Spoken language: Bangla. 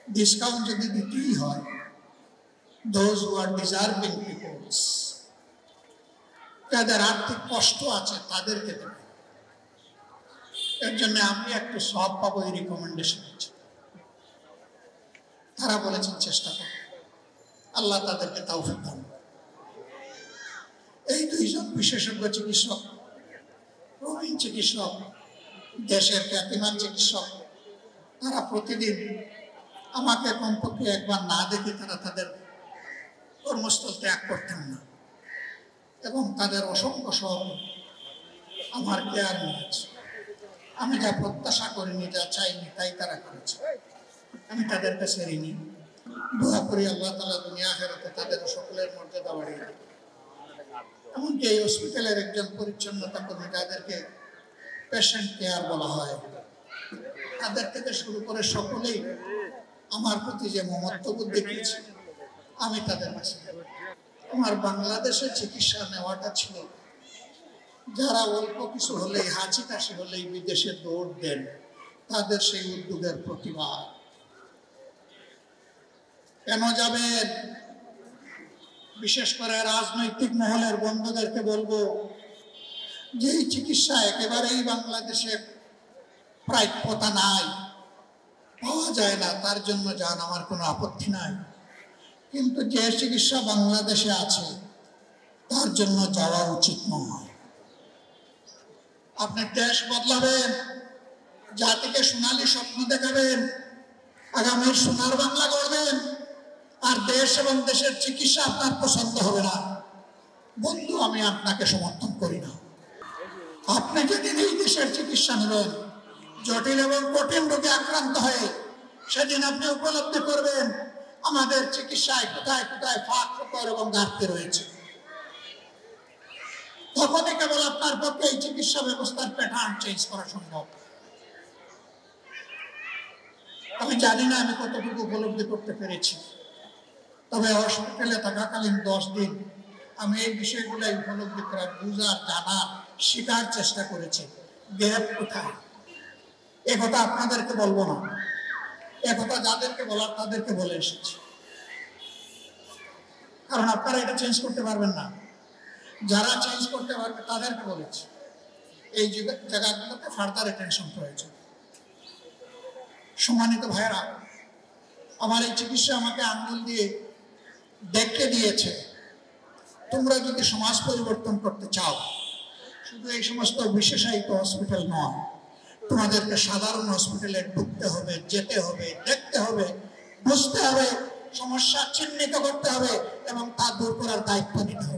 ডিসকাউন্ট যদি দিতেই হয়, those who are deserving peoples, যাদের আর্থিক কষ্ট আছে তাদেরকে দেবে। এর জন্য আমি একটু সব পাবো এই রিকমেন্ডেশন আছে। তারা বলেছেন চেষ্টা করো, আল্লাহ তাদেরকে তাওফিক দান। এই দুইজন বিশেষজ্ঞ চিকিৎসক, প্রবীণ চিকিৎসক, দেশের খ্যাতিমান চিকিৎসক, তারা প্রতিদিন আমাকে কমপক্ষে একবার না দেখে তারা তাদের কর্মস্থল ত্যাগ করতেন না, এবং তাদের অসংখ্য সহযোগী আমার কেয়ার নিয়েছে। আমি যা প্রত্যাশা করিনি, যা চাইনি, তাই তারা করেছে। আমি তাদের কাছে ঋণী। দোয়া করি আল্লাহ তাআলা দুনিয়া আখিরাতে তাদের সকলের মর্যাদা বাড়িয়ে দেন। এমনকি এই হসপিটালের একজন পরিচ্ছন্নতা কর্মী, যাদেরকে পেশেন্ট কেয়ার বলা হয়, তাদের থেকে শুরু করে সকলেই আমার প্রতি যে মমত্ববোধ দেখিয়েছে, আমি তাদের কাছে। আমার বাংলাদেশে চিকিৎসা নেওয়াটা ছিল, যারা অল্প কিছু হলেই, হাঁচি কাশি হলেই বিদেশে দৌড় দেন, তাদের সেই উদ্যোগের প্রতিবাদ। কেন যাবেন? বিশেষ করে রাজনৈতিক মহলের বন্ধুদেরকে বলবো, যে এই চিকিৎসা একেবারেই বাংলাদেশে প্রাপ্যতা নাই, পাওয়া যায় না, তার জন্য যান, আমার কোনো আপত্তি নাই। কিন্তু যে চিকিৎসা বাংলাদেশে আছে তার জন্য যাওয়া উচিত নয়। আপনি দেশ বদলাবেন, জাতিকে সোনালী স্বপ্ন দেখাবেন, আগামীর সোনার বাংলা গড়বেন, আর দেশ এবং দেশের চিকিৎসা আপনার পছন্দ হবে না, বন্ধু আমি আপনাকে সমর্থন করি না। আপনি যেদিন এই দেশের চিকিৎসা নেবেন, জটিল এবং কঠিন রোগে আক্রান্ত হয়ে, সেদিন আপনি উপলব্ধি করবেন আমাদের চিকিৎসায় কোথায় কোথায় ফাঁক ফোকর এবং ঘাটতি রয়েছে। তখনই কেবল আপনার পক্ষে এই চিকিৎসা ব্যবস্থার প্যাটার্ন চেঞ্জ করা সম্ভব। আমি জানি না আমি কতটুকু উপলব্ধি করতে পেরেছি, তবে হসপিটালে থাকাকালীন 10 দিন আমি এই বিষয়গুলো উপলব্ধি করার, বুঝার, জানার, শেখার চেষ্টা করেছি। গ্যাপ কোথায়, একথা আপনাদেরকে বলবো না, একথা যাদেরকে বলার তাদেরকে বলে এসেছি, কারণ আপনারা এটা চেঞ্জ করতে পারবেন না। যারা চেঞ্জ করতে পারবে তাদেরকে বলেছি, এই জায়গাগুলোতে ফার্দার অ্যাটেনশন প্রয়োজন। সম্মানিত ভাইয়েরা, আমার এই চিকিৎসা আমাকে আঙ্গুল দিয়ে দেখে দিয়েছে, তোমরা যদি সমাজ পরিবর্তন করতে চাও, শুধু এই সমস্ত বিশেষায়িত হসপিটাল নয়, তোমাদেরকে সাধারণ হসপিটালে ঢুকতে হবে, যেতে হবে, দেখতে হবে, বুঝতে হবে, সমস্যা চিহ্নিত করতে হবে এবং তা দূর করার দায়িত্ব নিতে হবে।